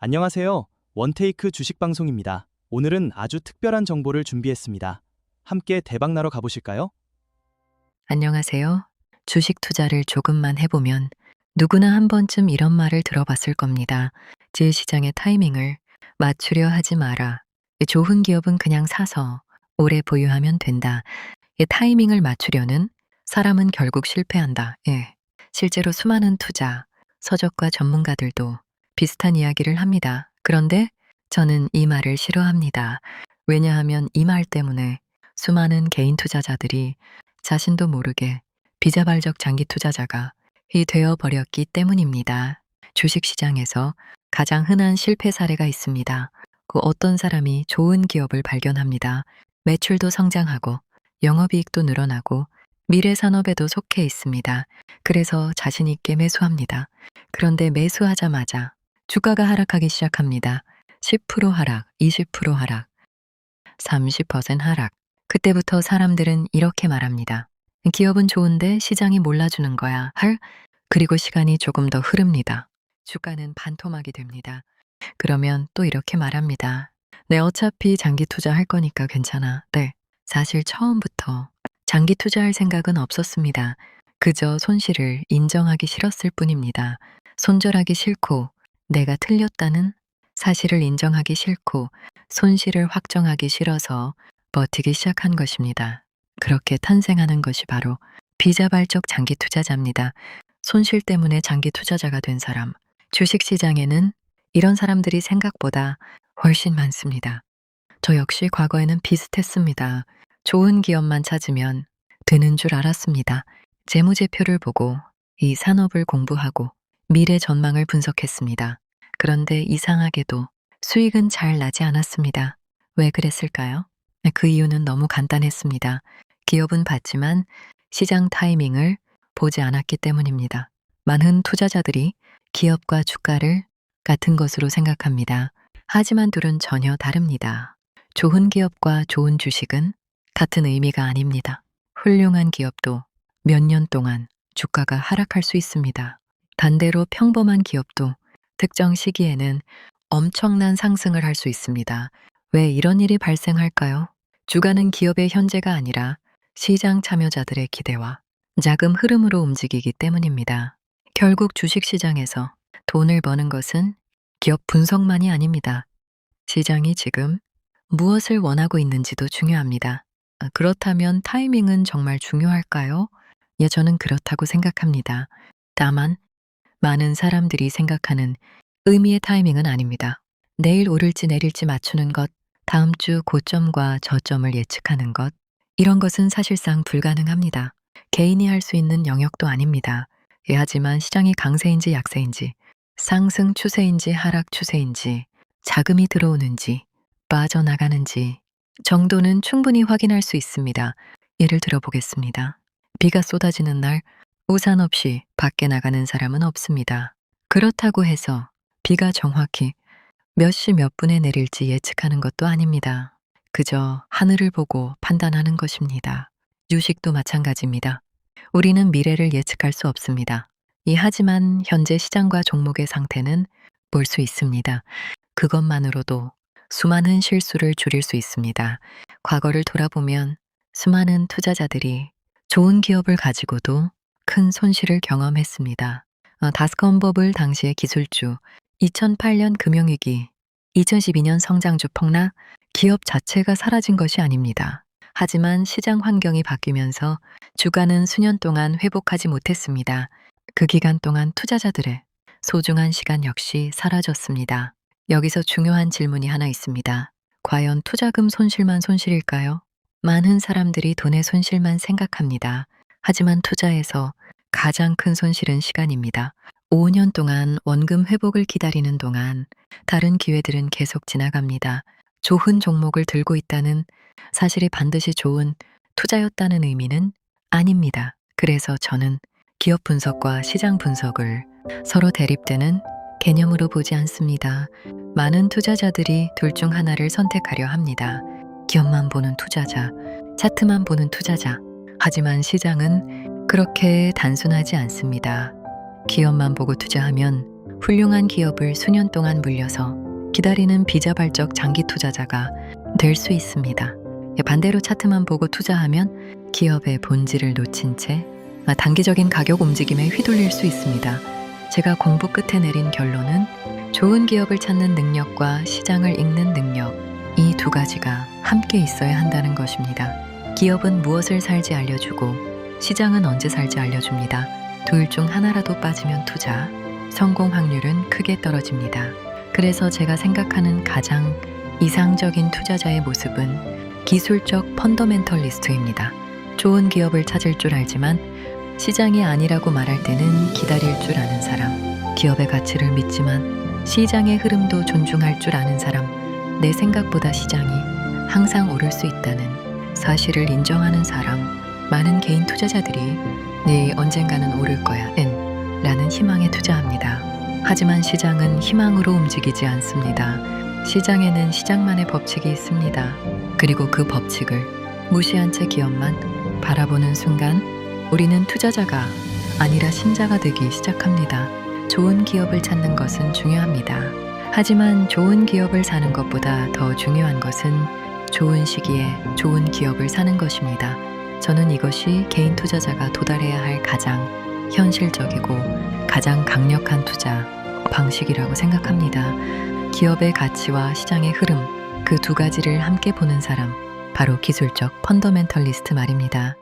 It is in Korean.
안녕하세요. 원테이크 주식 방송입니다. 오늘은 아주 특별한 정보를 준비했습니다. 함께 대박나러 가보실까요? 안녕하세요. 주식 투자를 조금만 해보면 누구나 한 번쯤 이런 말을 들어봤을 겁니다. 제 시장의 타이밍을 맞추려 하지 마라. 좋은 기업은 그냥 사서 오래 보유하면 된다. 이 타이밍을 맞추려는 사람은 결국 실패한다. 예. 실제로 수많은 투자, 서적과 전문가들도 비슷한 이야기를 합니다. 그런데 저는 이 말을 싫어합니다. 왜냐하면 이 말 때문에 수많은 개인 투자자들이 자신도 모르게 비자발적 장기 투자자가 이 되어 버렸기 때문입니다. 주식 시장에서 가장 흔한 실패 사례가 있습니다. 그 어떤 사람이 좋은 기업을 발견합니다. 매출도 성장하고 영업이익도 늘어나고 미래 산업에도 속해 있습니다. 그래서 자신 있게 매수합니다. 그런데 매수하자마자 주가가 하락하기 시작합니다. 10% 하락, 20% 하락, 30% 하락. 그때부터 사람들은 이렇게 말합니다. 기업은 좋은데 시장이 몰라주는 거야. 그리고 시간이 조금 더 흐릅니다. 주가는 반토막이 됩니다. 그러면 또 이렇게 말합니다. 네, 어차피 장기 투자할 거니까 괜찮아. 네, 사실 처음부터 장기 투자할 생각은 없었습니다. 그저 손실을 인정하기 싫었을 뿐입니다. 손절하기 싫고 내가 틀렸다는 사실을 인정하기 싫고 손실을 확정하기 싫어서 버티기 시작한 것입니다. 그렇게 탄생하는 것이 바로 비자발적 장기 투자자입니다. 손실 때문에 장기 투자자가 된 사람. 주식 시장에는 이런 사람들이 생각보다 훨씬 많습니다. 저 역시 과거에는 비슷했습니다. 좋은 기업만 찾으면 되는 줄 알았습니다. 재무제표를 보고 이 산업을 공부하고 미래 전망을 분석했습니다. 그런데 이상하게도 수익은 잘 나지 않았습니다. 왜 그랬을까요? 그 이유는 너무 간단했습니다. 기업은 봤지만 시장 타이밍을 보지 않았기 때문입니다. 많은 투자자들이 기업과 주가를 같은 것으로 생각합니다. 하지만 둘은 전혀 다릅니다. 좋은 기업과 좋은 주식은 같은 의미가 아닙니다. 훌륭한 기업도 몇 년 동안 주가가 하락할 수 있습니다. 반대로 평범한 기업도 특정 시기에는 엄청난 상승을 할 수 있습니다. 왜 이런 일이 발생할까요? 주가는 기업의 현재가 아니라 시장 참여자들의 기대와 자금 흐름으로 움직이기 때문입니다. 결국 주식 시장에서 돈을 버는 것은 기업 분석만이 아닙니다. 시장이 지금 무엇을 원하고 있는지도 중요합니다. 그렇다면 타이밍은 정말 중요할까요? 예, 저는 그렇다고 생각합니다. 다만 많은 사람들이 생각하는 의미의 타이밍은 아닙니다. 내일 오를지 내릴지 맞추는 것, 다음 주 고점과 저점을 예측하는 것, 이런 것은 사실상 불가능합니다. 개인이 할 수 있는 영역도 아닙니다. 예, 하지만 시장이 강세인지 약세인지, 상승 추세인지 하락 추세인지, 자금이 들어오는지, 빠져나가는지 정도는 충분히 확인할 수 있습니다. 예를 들어 보겠습니다. 비가 쏟아지는 날 우산 없이 밖에 나가는 사람은 없습니다. 그렇다고 해서 비가 정확히 몇 시 몇 분에 내릴지 예측하는 것도 아닙니다. 그저 하늘을 보고 판단하는 것입니다. 주식도 마찬가지입니다. 우리는 미래를 예측할 수 없습니다. 하지만 현재 시장과 종목의 상태는 볼 수 있습니다. 그것만으로도 수많은 실수를 줄일 수 있습니다. 과거를 돌아보면 수많은 투자자들이 좋은 기업을 가지고도 큰 손실을 경험했습니다. 다스컴 버블 당시의 기술주, 2008년 금융위기, 2012년 성장주 폭락, 기업 자체가 사라진 것이 아닙니다. 하지만 시장 환경이 바뀌면서 주가는 수년 동안 회복하지 못했습니다. 그 기간 동안 투자자들의 소중한 시간 역시 사라졌습니다. 여기서 중요한 질문이 하나 있습니다. 과연 투자금 손실만 손실일까요? 많은 사람들이 돈의 손실만 생각합니다. 하지만 투자에서 가장 큰 손실은 시간입니다. 5년 동안 원금 회복을 기다리는 동안 다른 기회들은 계속 지나갑니다. 좋은 종목을 들고 있다는 사실이 반드시 좋은 투자였다는 의미는 아닙니다. 그래서 저는 기업 분석과 시장 분석을 서로 대립되는 개념으로 보지 않습니다. 많은 투자자들이 둘 중 하나를 선택하려 합니다. 기업만 보는 투자자, 차트만 보는 투자자. 하지만 시장은 그렇게 단순하지 않습니다. 기업만 보고 투자하면 훌륭한 기업을 수년 동안 물려서 기다리는 비자발적 장기 투자자가 될 수 있습니다. 반대로 차트만 보고 투자하면 기업의 본질을 놓친 채 단기적인 가격 움직임에 휘둘릴 수 있습니다. 제가 공부 끝에 내린 결론은 좋은 기업을 찾는 능력과 시장을 읽는 능력, 이 두 가지가 함께 있어야 한다는 것입니다. 기업은 무엇을 살지 알려주고 시장은 언제 살지 알려줍니다. 둘 중 하나라도 빠지면 투자, 성공 확률은 크게 떨어집니다. 그래서 제가 생각하는 가장 이상적인 투자자의 모습은 기술적 펀더멘털리스트입니다. 좋은 기업을 찾을 줄 알지만 시장이 아니라고 말할 때는 기다릴 줄 아는 사람, 기업의 가치를 믿지만 시장의 흐름도 존중할 줄 아는 사람, 내 생각보다 시장이 항상 오를 수 있다는 사실을 인정하는 사람, 많은 개인 투자자들이 네 언젠가는 오를 거야 은 라는 희망에 투자합니다. 하지만 시장은 희망으로 움직이지 않습니다. 시장에는 시장만의 법칙이 있습니다. 그리고 그 법칙을 무시한 채 기업만 바라보는 순간 우리는 투자자가 아니라 신자가 되기 시작합니다. 좋은 기업을 찾는 것은 중요합니다. 하지만 좋은 기업을 사는 것보다 더 중요한 것은 좋은 시기에 좋은 기업을 사는 것입니다. 저는 이것이 개인 투자자가 도달해야 할 가장 현실적이고 가장 강력한 투자 방식이라고 생각합니다. 기업의 가치와 시장의 흐름, 그 두 가지를 함께 보는 사람, 바로 기술적 펀더멘털리스트 말입니다.